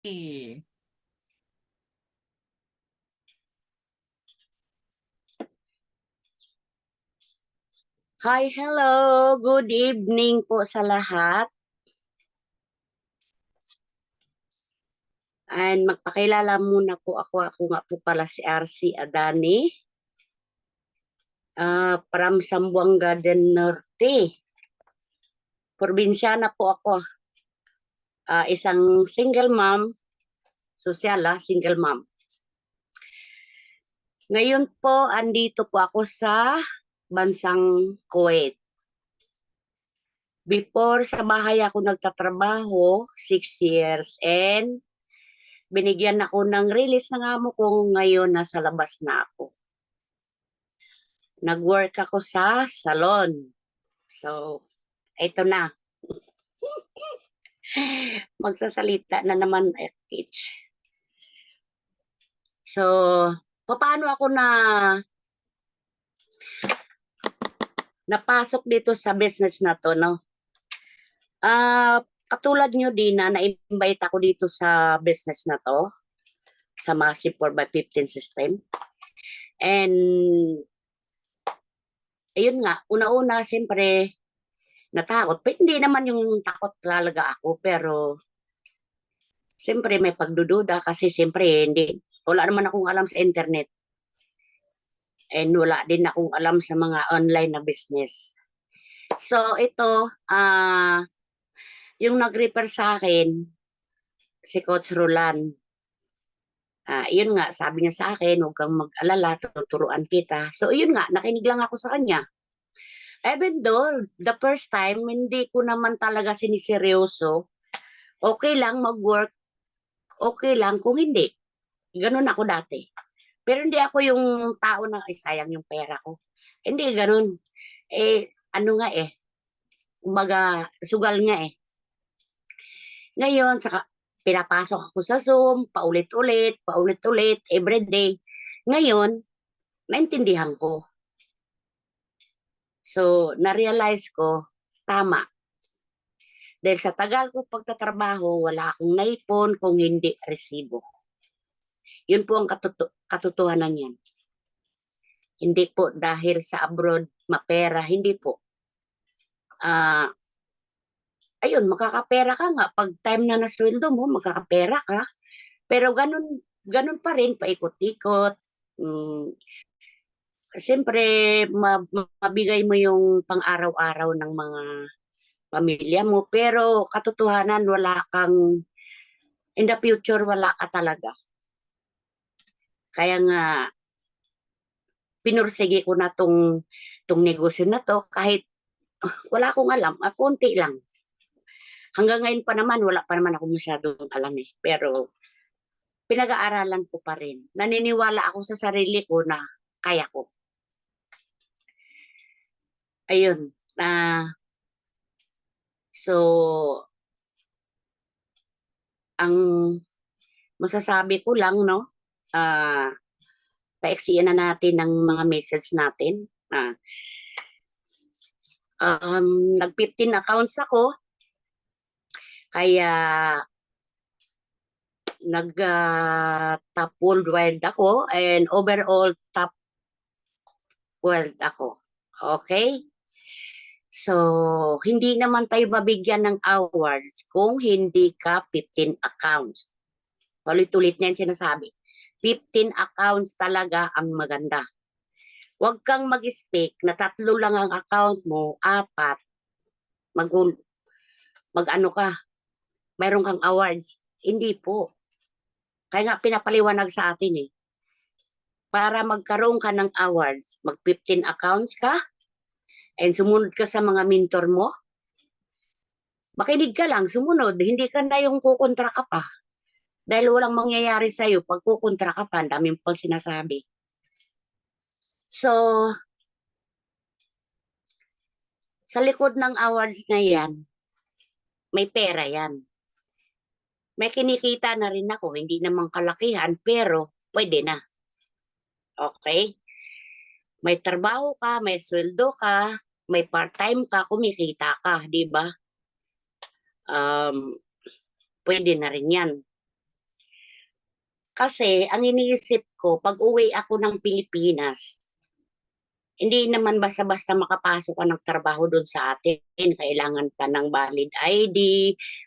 Eh, Hi, hello. Good evening po sa lahat. And magpakilala muna po ako. Ako nga po pala si RC Adani. From Zamboanga del Norte. Probinsyana po ako. Isang single mom. Single mom. Ngayon po, andito po ako sa bansang Kuwait. Before, sa bahay ako nagtatrabaho, 6 years. And binigyan ako ng release ng amo ko, ngayon nasa labas na ako. Nag-work ako sa salon. So, ito na. Magsasalita na naman, Kitch. So, paano ako napasok dito sa business na to, no? Katulad nyo din na-invite ako dito sa business na to, sa Massive 4x15 system. And, ayun nga, una-una, siyempre, natakot. Pero hindi naman yung takot talaga ako, pero siyempre may pagdududa kasi siyempre wala naman akong alam sa internet. And wala din akong alam sa mga online na business. So ito, yung nag-refer sa akin, si Coach Roland. Yun nga, sabi niya sa akin, huwag kang mag-alala, tuturuan kita. So yun nga, nakinig lang ako sa kanya. Even though, the first time, hindi ko naman talaga siniseryoso. Okay lang mag-work, okay lang kung hindi. Ganun ako dati. Pero hindi ako yung tao na, ay sayang yung pera ko. Hindi, ganun. Ano nga kumbaga, sugal nga Ngayon, pinapasok ako sa Zoom, paulit-ulit, everyday. Ngayon, naintindihan ko. So, na-realize ko, tama. Dahil sa tagal ko pagtatrabaho, wala akong naipon kung hindi resibo. Yun po ang katotohanan yan. Hindi po dahil sa abroad mapera, hindi po. Ayun, makakapera ka nga. Pag time na nasweldo mo, makakapera ka. Pero ganun pa rin, paikot-ikot. Siyempre, mabigay mo yung pang-araw-araw ng mga pamilya mo. Pero katotohanan, in the future, wala ka talaga. Kaya nga, pinursige ko na tong negosyo na to kahit wala akong alam, konti lang. Hanggang ngayon pa naman, wala pa naman ako masyadong alam Pero pinag-aaralan ko pa rin. Naniniwala ako sa sarili ko na kaya ko. Ayun. So, ang masasabi ko lang, no, paiksiyan na natin ng mga message natin. Nag-15 accounts ako, kaya nag-top worldwide ako, and overall top world ako. Okay? So, hindi naman tayo mabigyan ng awards kung hindi ka 15 accounts. Ulit-ulit niyan sinasabi. 15 accounts talaga ang maganda. Huwag kang mag-speak na 3 lang ang account mo, 4. Mag-ano ka, mayroon kang awards. Hindi po. Kaya nga pinapaliwanag sa atin Para magkaroon ka ng awards, mag-15 accounts ka, and sumunod ka sa mga mentor mo, makinig ka lang, sumunod, hindi ka na yung kukontra ka pa. Dahil walang mangyayari sa'yo pag kukontra ka pa, daming pang sinasabi. So, sa likod ng awards na yan, may pera yan. May kinikita na rin ako, hindi naman kalakihan, pero pwede na. Okay? May trabaho ka, may sweldo ka, may part-time ka, kumikita ka, di ba? Pwede na rin yan. Kasi ang iniisip ko, pag uwi ako ng Pilipinas, hindi naman basta-basta makapasok ka ng trabaho doon sa atin. Kailangan pa ng valid ID,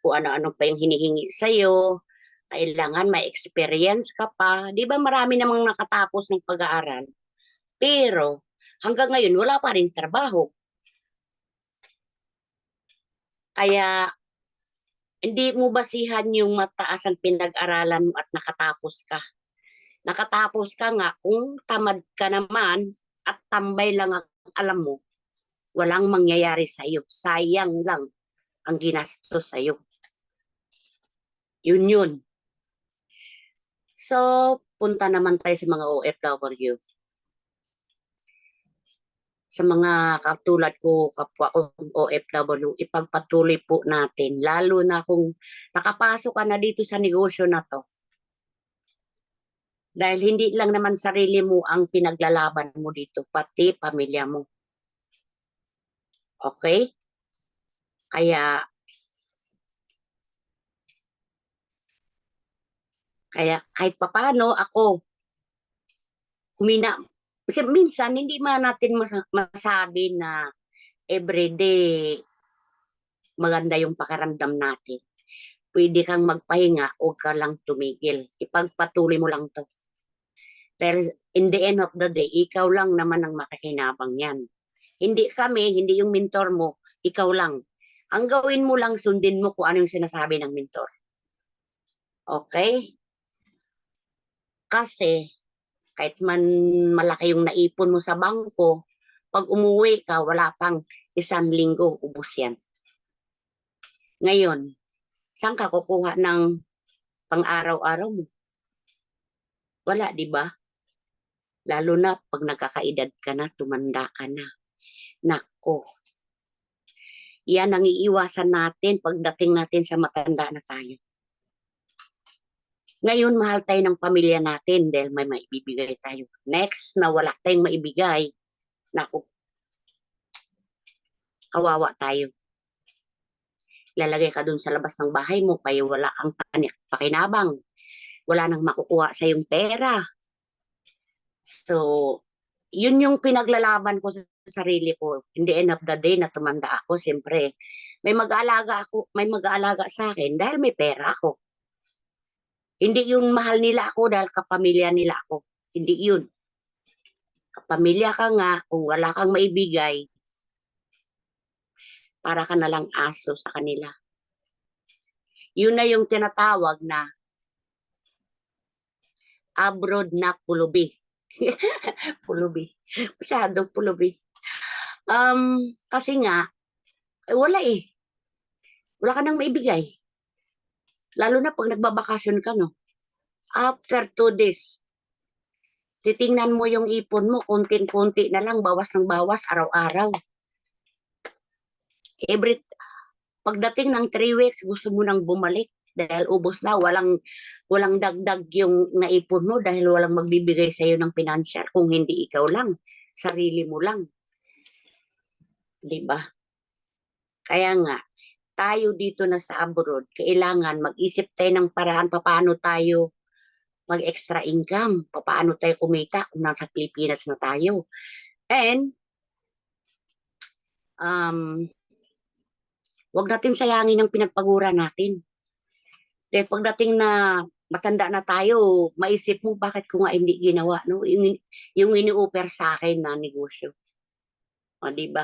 kung ano-ano pa yung hinihingi sa'yo. Kailangan may experience ka pa. Di ba marami namang nakatapos ng pag-aaral? Pero hanggang ngayon, wala pa rin trabaho. Kaya hindi mo basihan yung mataas ang pinag-aralan mo at nakatapos ka. Nakatapos ka nga, kung tamad ka naman at tambay lang ang alam mo, walang mangyayari sa'yo. Sayang lang ang ginastos sa'yo. Yun yun. So, punta naman tayo sa mga OFW. Sa mga katulad ko, kapwa ko OFW, ipagpatuloy po natin. Lalo na kung nakapasok ka na dito sa negosyo na to. Dahil hindi lang naman sarili mo ang pinaglalaban mo dito, pati pamilya mo. Okay? Kaya kahit papano ako, humina. Kasi minsan, hindi man natin masabi na everyday maganda yung pakaramdam natin. Pwede kang magpahinga, huwag ka lang tumigil. Ipagpatuloy mo lang to. Dahil in the end of the day, ikaw lang naman ang makakinabang yan. Hindi kami, hindi yung mentor mo, ikaw lang. Ang gawin mo lang, sundin mo kung ano yung sinasabi ng mentor. Okay? Kasi, kahit man malaki yung naipon mo sa bangko, pag umuwi ka, wala pang 1 linggo, ubos yan. Ngayon, saan ka kukuha ng pang-araw-araw mo? Wala, di ba? Lalo na pag nagkakaedad ka na, tumanda ka na. Nako, yan ang iiwasan natin pagdating natin sa matanda na tayo. Ngayon, mahal tayo ng pamilya natin dahil may maibibigay tayo. Next, na wala tayong maibigay, nako, kawawa tayo. Lalagay ka dun sa labas ng bahay mo, kaya wala kang pakinabang. Wala nang makukuha sa yung pera. So, yun yung pinaglalaban ko sa sarili ko. In the end of the day, na tumanda ako, siyempre, may mag-aalaga sa akin dahil may pera ako. Hindi yung mahal nila ako dahil kapamilya nila ako. Hindi yun. Kapamilya ka nga, kung wala kang maibigay, para ka na lang aso sa kanila. Yun na yung tinatawag na abroad na pulubi. Pulubi. Masyado pulubi. Kasi nga, wala eh. Wala ka nang maibigay. Lalo na pag nagbabakasyon ka, no? After 2 days, titingnan mo yung ipon mo, konti-konti na lang, bawas ng bawas, araw-araw. Pagdating ng 3 weeks, gusto mo nang bumalik dahil ubos na, walang dagdag yung naipon mo dahil walang magbibigay sa iyo ng financial kung hindi ikaw lang, sarili mo lang. 'Di ba? Kaya nga, tayo dito na sa abroad, kailangan mag-isip tayo ng paraan paano tayo mag-extra income, paano tayo kumita kung nasa Pilipinas na tayo. And, wag natin sayangin ang pinagpagura natin. Dahil pagdating na matanda na tayo, maisip mo bakit ko nga hindi ginawa, no? Yung ini-offer sa akin na negosyo. O, di ba?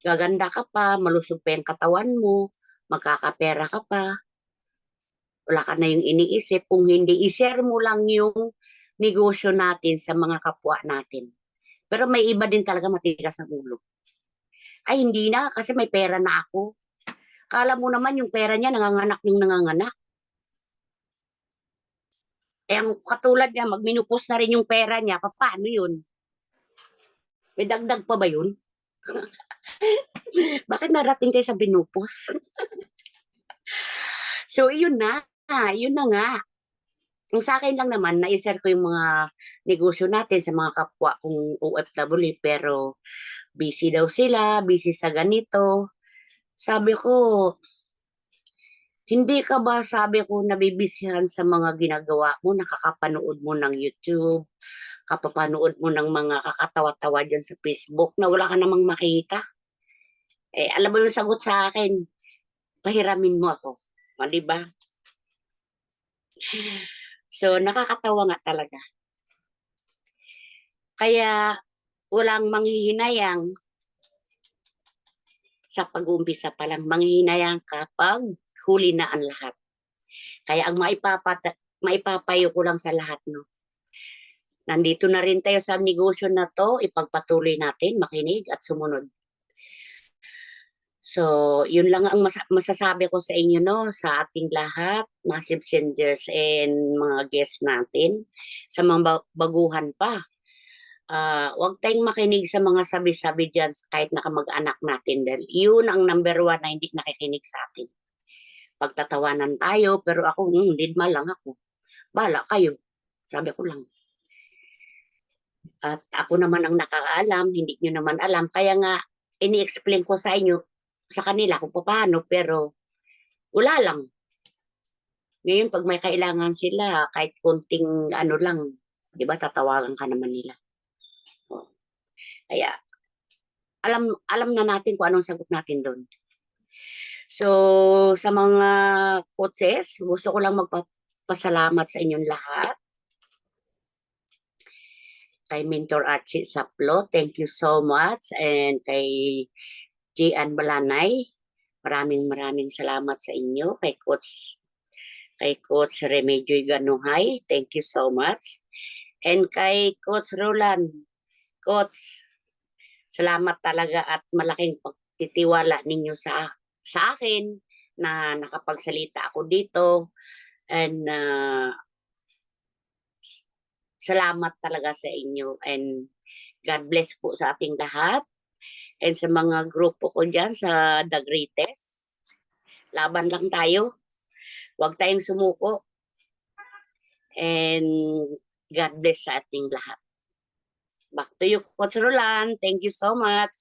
Gaganda ka pa, malusog pa yung katawan mo, magkakapera ka pa, wala ka na yung iniisip. Kung hindi, i-share mo lang yung negosyo natin sa mga kapwa natin. Pero may iba din talaga matigas ang ulo. Ay, hindi na, kasi may pera na ako. Kala mo naman yung pera niya, nanganganak yung nanganganak. Eh, ang katulad niya, magminupos na rin yung pera niya, paano yun? May dagdag pa ba yun? Bakit narating kayo sa binupos? So, yun na. Yun na nga. Ang sa akin lang naman, na-share ko yung mga negosyo natin sa mga kapwa kong OFW, pero busy daw sila, busy sa ganito. Sabi ko, Hindi ka ba, sabi ko, nabibisihan sa mga ginagawa mo, nakakapanood mo ng YouTube, kapapanood mo ng mga kakatawa-tawa dyan sa Facebook na wala ka namang makita? Alam mo yung sagot sa akin, pahiramin mo ako. O, di ba? So, nakakatawa nga talaga. Kaya, walang manghihinayang sa pag-uumpisa pa lang. Manghihinayang kapag huli na ang lahat. Kaya ang maipapayo ko lang sa lahat, no? Nandito na rin tayo sa negosyo na to, ipagpatuloy natin, makinig at sumunod. So, yun lang ang masasabi ko sa inyo, no, sa ating lahat, mga senders and mga guests natin, sa mga baguhan pa. Huwag tayong makinig sa mga sabi-sabi dyan kahit nakamag-anak natin dahil yun ang number one na hindi nakikinig sa atin. Pagtatawanan tayo, pero ako, didma lang ako. Bala kayo, sabi ko lang. At ako naman ang nakakaalam, hindi nyo naman alam. Kaya nga, ini-explain ko sa inyo, sa kanila kung paano, pero wala lang. Ngayon, pag may kailangan sila, kahit kunting ano lang, di ba, tatawagan ka naman nila. O, kaya, alam na natin kung anong sagot natin doon. So, sa mga coaches, gusto ko lang magpasalamat sa inyong lahat. Kay Mentor Archie Saplo, thank you so much. And kay Gian Balanay, maraming salamat sa inyo. Kay Coach Remedioy Ganuhay, thank you so much. And kay Coach Roland, Coach, salamat talaga at malaking pagtitiwala ninyo sa akin na nakapagsalita ako dito. And salamat talaga sa inyo. And God bless po sa ating lahat. And sa mga grupo ko dyan sa The Greatest, laban lang tayo. Huwag tayong sumuko. And God bless sa ating lahat. Back to you, Coach Roland. Thank you so much.